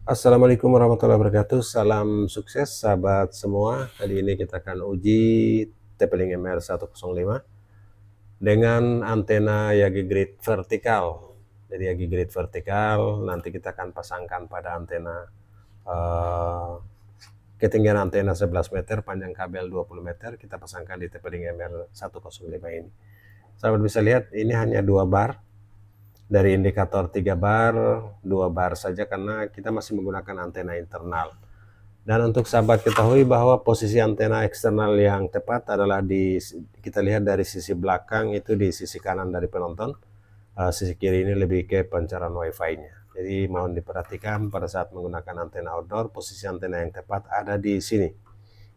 Assalamualaikum warahmatullahi wabarakatuh. Salam sukses sahabat semua. Kali ini kita akan uji TP-Link MR105 dengan antena Yagi Grid vertikal. Jadi Yagi Grid vertikal nanti kita akan pasangkan pada antena ketinggian antena 11 meter, panjang kabel 20 meter, kita pasangkan di TP-Link MR105 ini. Sahabat bisa lihat ini hanya 2 bar. Dari indikator 3 bar, 2 bar saja karena kita masih menggunakan antena internal. Dan untuk sahabat ketahui bahwa posisi antena eksternal yang tepat adalah kita lihat dari sisi belakang itu di sisi kanan dari penonton. Sisi kiri ini lebih ke pancaran wifi-nya. Jadi mohon diperhatikan pada saat menggunakan antena outdoor, posisi antena yang tepat ada di sini,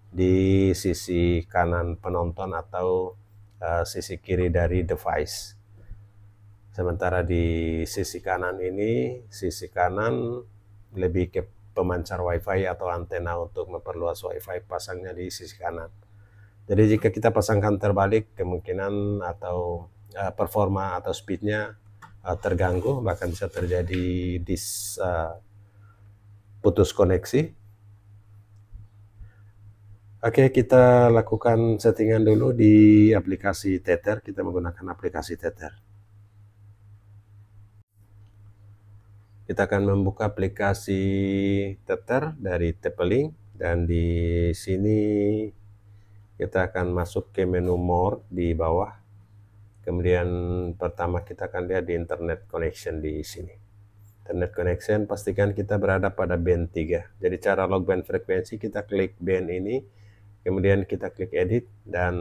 di sisi kanan penonton atau sisi kiri dari device. Sementara di sisi kanan ini, sisi kanan lebih ke pemancar wifi atau antena untuk memperluas wifi, pasangnya di sisi kanan. Jadi jika kita pasangkan terbalik, kemungkinan atau performa atau speednya terganggu, bahkan bisa terjadi putus koneksi. Oke, kita lakukan settingan dulu di aplikasi Tether. Kita menggunakan aplikasi Tether. Kita akan membuka aplikasi Tether dari TP-Link dan di sini kita akan masuk ke menu More di bawah. Kemudian pertama kita akan lihat di Internet Connection di sini. Internet Connection, pastikan kita berada pada band 3. Jadi cara log band frekuensi, kita klik band ini, kemudian kita klik edit dan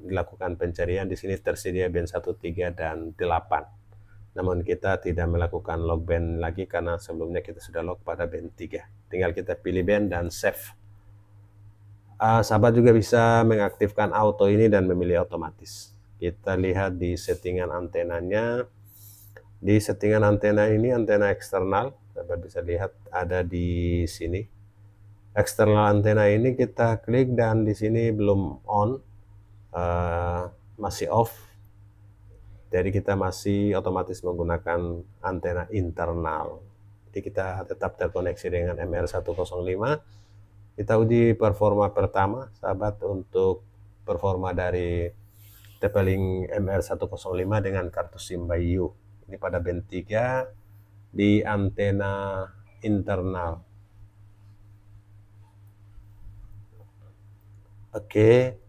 dilakukan pencarian. Di sini tersedia band 1, 3 dan 8. Namun kita tidak melakukan log band lagi karena sebelumnya kita sudah log pada band 3. Tinggal kita pilih band dan save. Sahabat juga bisa mengaktifkan auto ini dan memilih otomatis. Kita lihat di settingan antenanya. Di settingan antena ini, antena eksternal, sahabat bisa lihat ada di sini. Eksternal antena ini kita klik dan di sini belum on, masih off. Jadi kita masih otomatis menggunakan antena internal. Jadi kita tetap terkoneksi dengan MR105. Kita uji performa pertama, sahabat, untuk performa dari TP-Link MR105 dengan kartu SIM by You. Ini pada band 3 di antena internal. Oke.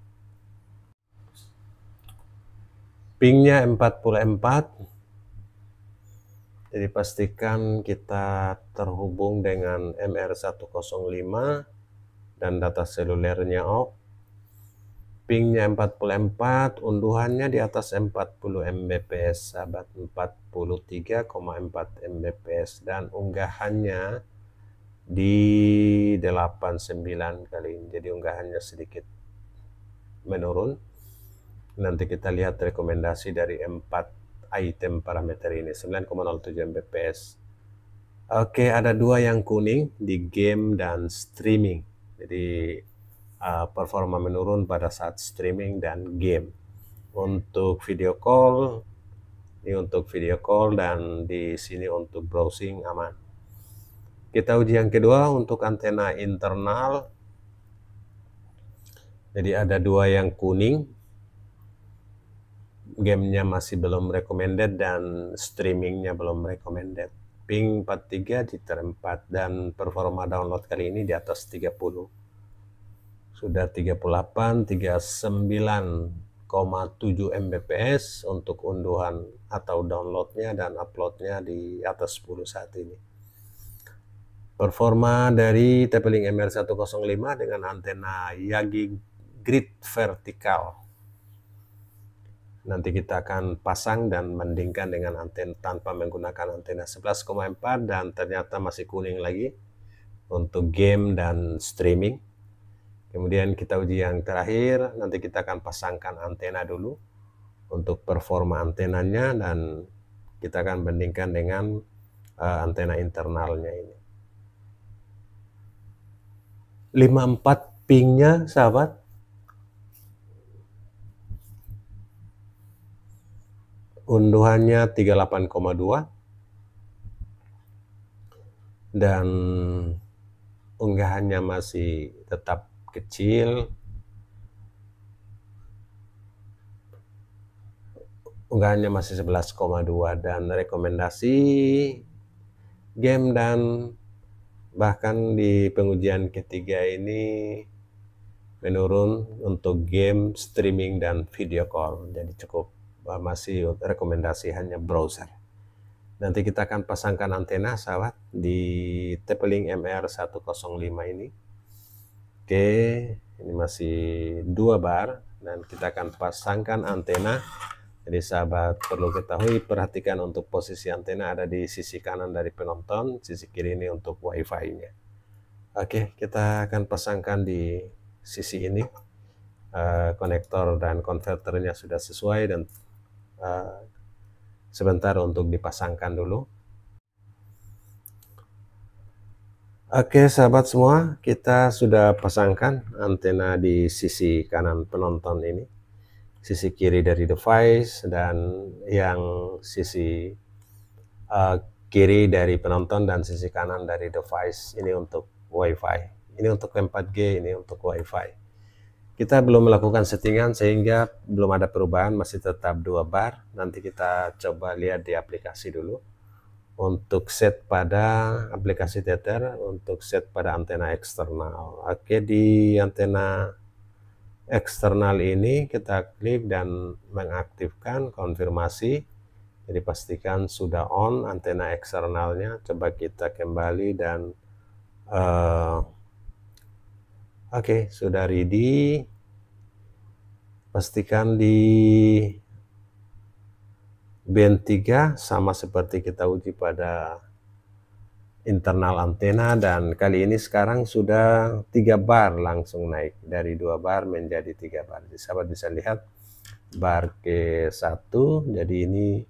Pingnya 44. Jadi pastikan kita terhubung dengan MR105 dan data selulernya off. Pingnya 44, unduhannya di atas 40 Mbps, sahabat, 43,4 Mbps, dan unggahannya di 89 kali ini. Jadi unggahannya sedikit menurun. Nanti kita lihat rekomendasi dari 4 item parameter ini, 9,07 Mbps. Oke, ada 2 yang kuning di game dan streaming. Jadi performa menurun pada saat streaming dan game. Untuk video call, ini untuk video call, dan di sini untuk browsing aman. Kita uji yang kedua untuk antena internal. Jadi ada 2 yang kuning, gamenya masih belum recommended dan streamingnya belum recommended. Ping 43, jitter 4, dan performa download kali ini di atas 30. Sudah 38, 39,7 Mbps untuk unduhan atau downloadnya, dan uploadnya di atas 10 saat ini. Performa dari TP-Link MR105 dengan antena Yagi Grid vertikal. Nanti kita akan pasang dan bandingkan dengan antena tanpa menggunakan antena 11,4 dan ternyata masih kuning lagi untuk game dan streaming. Kemudian kita uji yang terakhir, nanti kita akan pasangkan antena dulu untuk performa antenanya dan kita akan bandingkan dengan antena internalnya ini. 54 pingnya, sahabat. Unduhannya 38,2. dan unggahannya masih tetap kecil. Unggahannya masih 11,2 dan rekomendasi game dan bahkan di pengujian ketiga ini menurun untuk game, streaming, dan video call. Jadi cukup masih rekomendasi hanya browser. Nanti kita akan pasangkan antena sahabat di TP-Link MR105 ini. Oke, ini masih 2 bar dan kita akan pasangkan antena. Jadi sahabat perlu ketahui, perhatikan untuk posisi antena ada di sisi kanan dari penonton, sisi kiri ini untuk wifi-nya. Oke, kita akan pasangkan di sisi ini. Konektor dan konverternya sudah sesuai dan sebentar untuk dipasangkan dulu. Oke sahabat semua, kita sudah pasangkan antena di sisi kanan penonton ini, sisi kiri dari device, dan yang sisi kiri dari penonton dan sisi kanan dari device ini untuk wifi. Ini untuk 4G, ini untuk wifi. Kita belum melakukan settingan sehingga belum ada perubahan, masih tetap 2 bar. Nanti kita coba lihat di aplikasi dulu. Untuk set pada aplikasi Tether, untuk set pada antena eksternal. Oke, di antena eksternal ini kita klik dan mengaktifkan konfirmasi. Jadi pastikan sudah on antena eksternalnya. Coba kita kembali dan oke, sudah ready. Pastikan di band 3 sama seperti kita uji pada internal antena, dan kali ini sekarang sudah 3 bar langsung naik dari 2 bar menjadi 3 bar. Jadi sahabat bisa lihat bar ke 1, jadi ini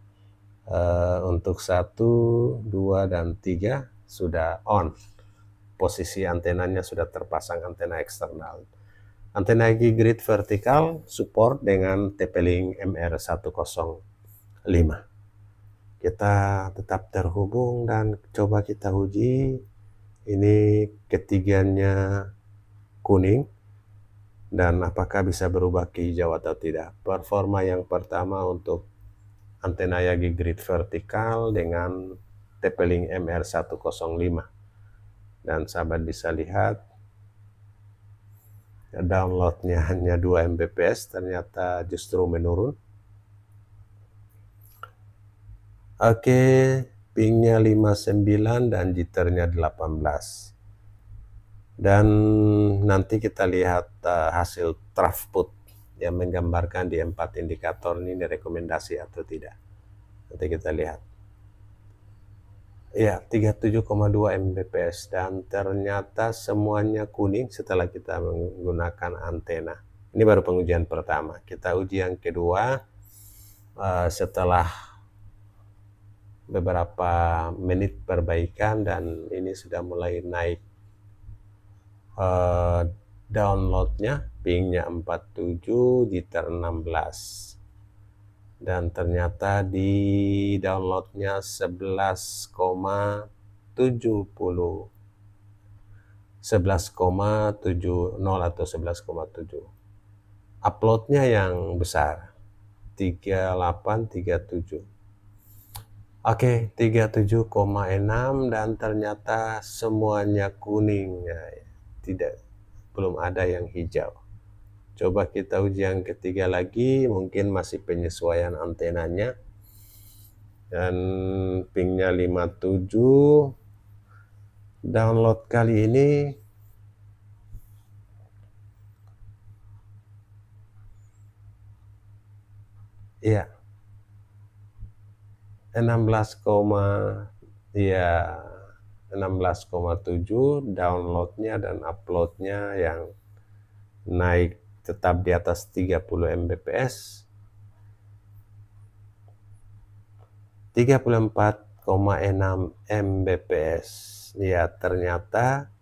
untuk 1, 2, dan 3 sudah on. Posisi antenanya sudah terpasang antena eksternal. Antena grid vertikal support dengan TP-Link MR105. Kita tetap terhubung dan coba kita uji. Ini ketiganya kuning dan apakah bisa berubah ke hijau atau tidak. Performa yang pertama untuk antena Yagi grid vertikal dengan TP-Link MR105, dan sahabat bisa lihat downloadnya hanya 2 Mbps, ternyata justru menurun. Oke, pingnya 59 dan jitternya 18. Dan nanti kita lihat hasil throughput yang menggambarkan di 4 indikator ini rekomendasi atau tidak. Nanti kita lihat. Ya, 37,2 Mbps dan ternyata semuanya kuning setelah kita menggunakan antena. Ini baru pengujian pertama. Kita uji yang kedua setelah beberapa menit perbaikan, dan ini sudah mulai naik downloadnya, pingnya 47, jitter 16, dan ternyata di downloadnya 11,70 atau 11,7. Uploadnya yang besar 3837. Oke, 37,6 dan ternyata semuanya kuning. Nah, belum ada yang hijau. Coba kita uji yang ketiga lagi, mungkin masih penyesuaian antenanya. Dan pingnya 57. Download kali ini ya 16,7 downloadnya, dan uploadnya yang naik tetap di atas 30 Mbps. 34,6 Mbps. Ya, ternyata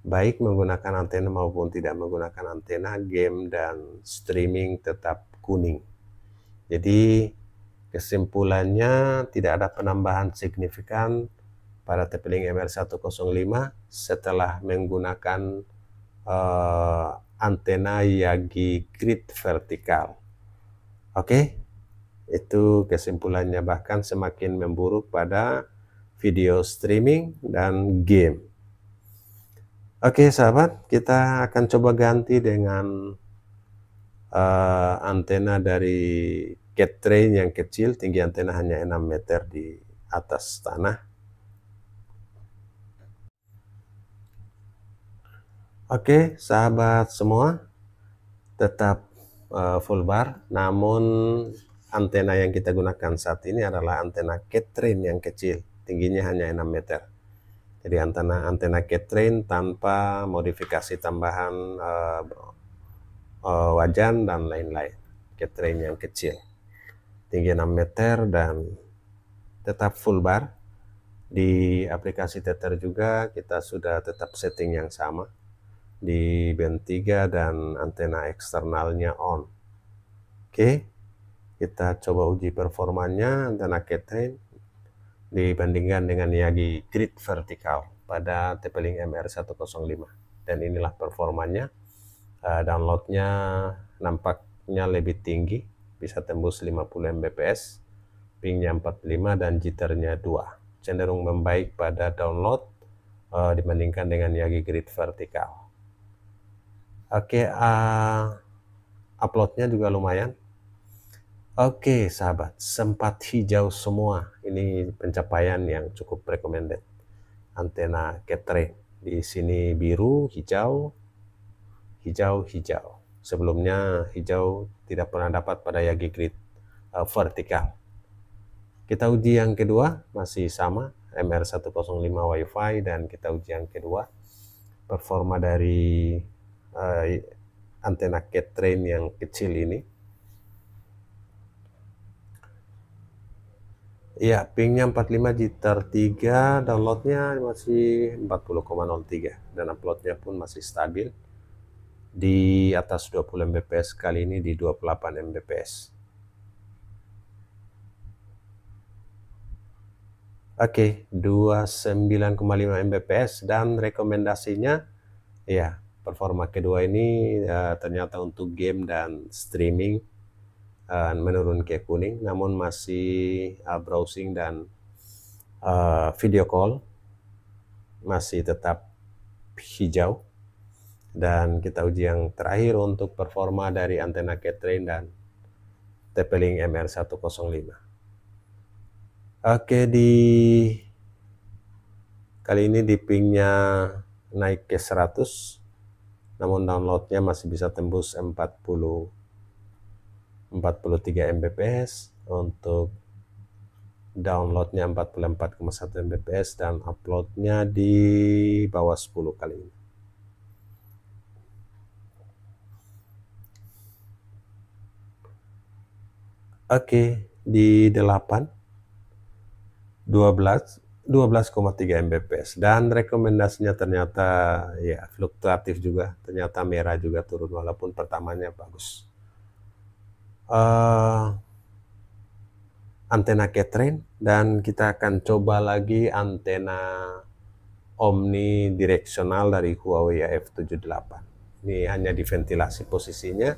baik menggunakan antena maupun tidak menggunakan antena, game dan streaming tetap kuning. Jadi kesimpulannya tidak ada penambahan signifikan pada TP-Link MR105 setelah menggunakan antena Yagi grid vertikal. Oke, itu kesimpulannya, bahkan semakin memburuk pada video streaming dan game. Oke sahabat, kita akan coba ganti dengan antena dari cat train yang kecil, tinggi antena hanya 6 meter di atas tanah. Oke sahabat semua, tetap full bar, namun antena yang kita gunakan saat ini adalah antena cat train yang kecil, tingginya hanya 6 meter. Jadi antena cat train tanpa modifikasi tambahan wajan dan lain-lain. Cat train yang kecil, tinggi 6 meter dan tetap full bar. Di aplikasi tether juga kita sudah tetap setting yang sama di band 3 dan antena eksternalnya on. Oke, kita coba uji performanya antena cat train dibandingkan dengan Yagi grid vertikal pada TP-Link MR105, dan inilah performanya. Downloadnya nampaknya lebih tinggi, bisa tembus 50 Mbps, pingnya 45 dan jitternya 2, cenderung membaik pada download dibandingkan dengan Yagi grid vertikal. Oke, uploadnya juga lumayan. Oke sahabat, sempat hijau semua. Ini pencapaian yang cukup recommended. Antena cat train di sini biru, hijau, hijau, hijau. Sebelumnya hijau tidak pernah dapat pada Yagi grid vertikal. Kita uji yang kedua, masih sama MR105 Wi-Fi, dan kita uji yang kedua performa dari antena cat train yang kecil ini. Ya, pingnya 45, jitter 3, downloadnya masih 40,03 dan uploadnya pun masih stabil di atas 20 Mbps, kali ini di 28 Mbps. Oke, 29,5 Mbps, dan rekomendasinya ya, performa kedua ini ternyata untuk game dan streaming menurun ke kuning, namun masih browsing dan video call masih tetap hijau. Dan kita uji yang terakhir untuk performa dari antena cat train dan TP-Link MR105. Oke, kali ini di pingnya naik ke 100, namun downloadnya masih bisa tembus 43 Mbps, untuk downloadnya 44,1 Mbps, dan uploadnya di bawah 10 kali ini. Oke, di 12,3 Mbps, dan rekomendasinya ternyata ya fluktuatif juga, ternyata merah juga turun walaupun pertamanya bagus. Antena cat train, dan kita akan coba lagi antena omnidireksional dari Huawei AF78. Ini hanya diventilasi posisinya,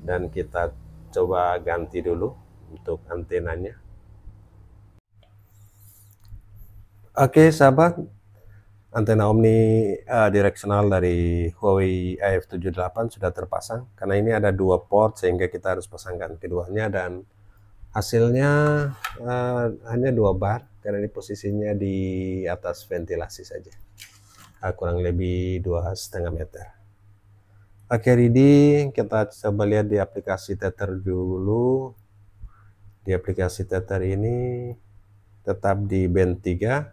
dan kita coba ganti dulu untuk antenanya. Oke sahabat, antena omnidireksional dari Huawei AF78 sudah terpasang. Karena ini ada 2 port sehingga kita harus pasangkan keduanya, dan hasilnya hanya 2 bar karena ini posisinya di atas ventilasi saja, kurang lebih 2,5 meter. Oke, ready. Kita coba lihat di aplikasi tether dulu. Di aplikasi tether ini tetap di band 3,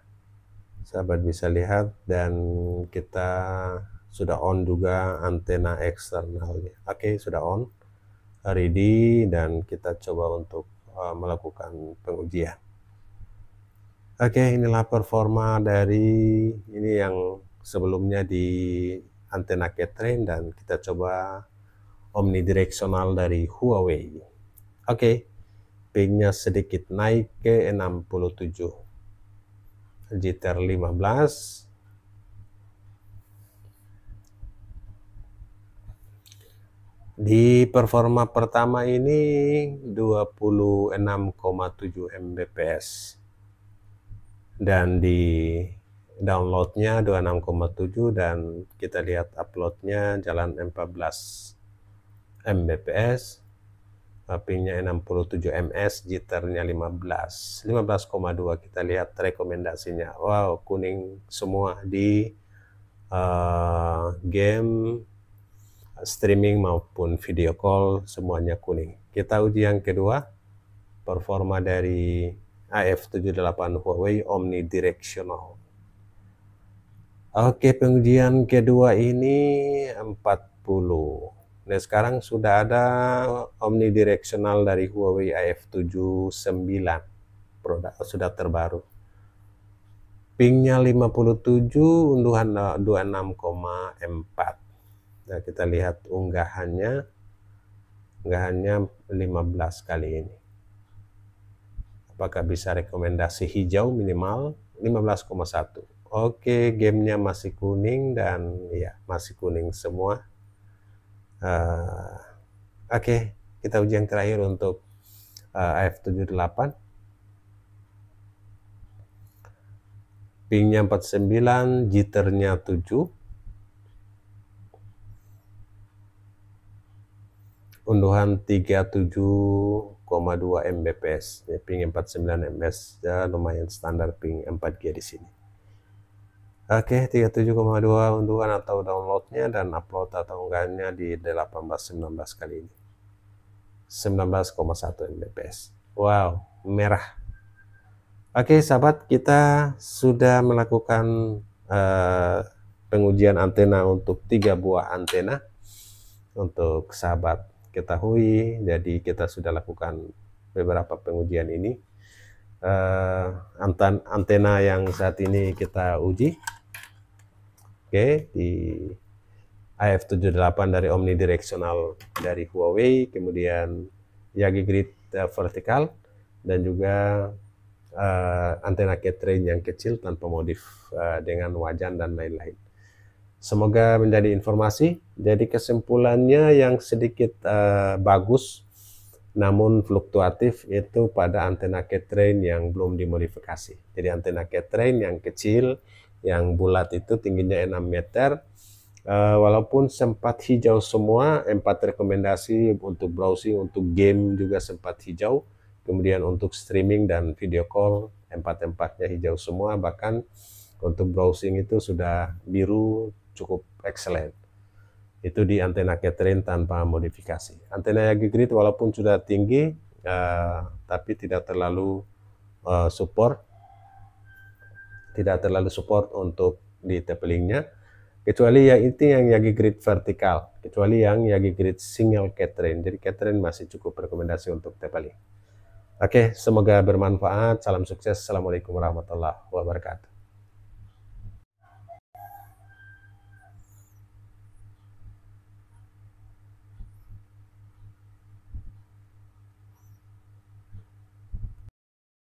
sahabat bisa lihat, dan kita sudah on juga antena eksternalnya. Oke, sudah on, ready, dan kita coba untuk melakukan pengujian. Oke, inilah performa dari ini yang sebelumnya di antena cat train, dan kita coba omnidireksional dari Huawei. Oke, pingnya sedikit naik ke 67. jitter 15. Di performa pertama ini 26,7 Mbps dan di downloadnya 26,7 dan kita lihat uploadnya jalan 14 Mbps, pingnya 67 ms, jitternya 15,2. Kita lihat rekomendasinya, wow, kuning semua di game, streaming maupun video call, semuanya kuning. Kita uji yang kedua, performa dari AF78 Huawei omnidirectional. Oke, pengujian kedua ini 40. Nah, sekarang sudah ada omnidirectional dari Huawei AF79, produk sudah terbaru. Pingnya 57, unduhan 26,4. Nah, kita lihat unggahannya 15 kali ini. Apakah bisa rekomendasi hijau minimal 15,1. Oke, gamenya masih kuning dan ya masih kuning semua. Oke, kita uji yang terakhir untuk AF78. Pingnya 49, jitternya 7. Unduhan 37,2 Mbps, ya, ping 49 ms, ya, lumayan standar ping 4G di sini. Oke, 37,2 unduhan atau downloadnya dan upload atau unggahannya di 18-19 kali ini. 19,1 Mbps. Wow, merah. Oke, sahabat, kita sudah melakukan pengujian antena untuk 3 buah antena. Untuk sahabat ketahui, jadi kita sudah lakukan beberapa pengujian ini. Antena yang saat ini kita uji, oke, di AF78 dari omnidirectional dari Huawei, kemudian Yagi Grid vertikal, dan juga antena K-train yang kecil tanpa modif dengan wajan dan lain-lain. Semoga menjadi informasi. Jadi kesimpulannya yang sedikit bagus namun fluktuatif itu pada antena K-train yang belum dimodifikasi. Jadi antena K-train yang kecil, yang bulat itu tingginya 6 meter, walaupun sempat hijau semua, 4 rekomendasi untuk browsing, untuk game juga sempat hijau, kemudian untuk streaming dan video call 4-4-nya hijau semua, bahkan untuk browsing itu sudah biru, cukup excellent. Itu di antena K-train tanpa modifikasi. Antena Yagi Grid walaupun sudah tinggi, tapi tidak terlalu support untuk di tepelingnya, kecuali yang itu yang Yagi Grid vertikal, kecuali yang Yagi Grid single K-train. Jadi K-train masih cukup rekomendasi untuk tepeling. Oke, semoga bermanfaat. Salam sukses. Assalamualaikum warahmatullahi wabarakatuh.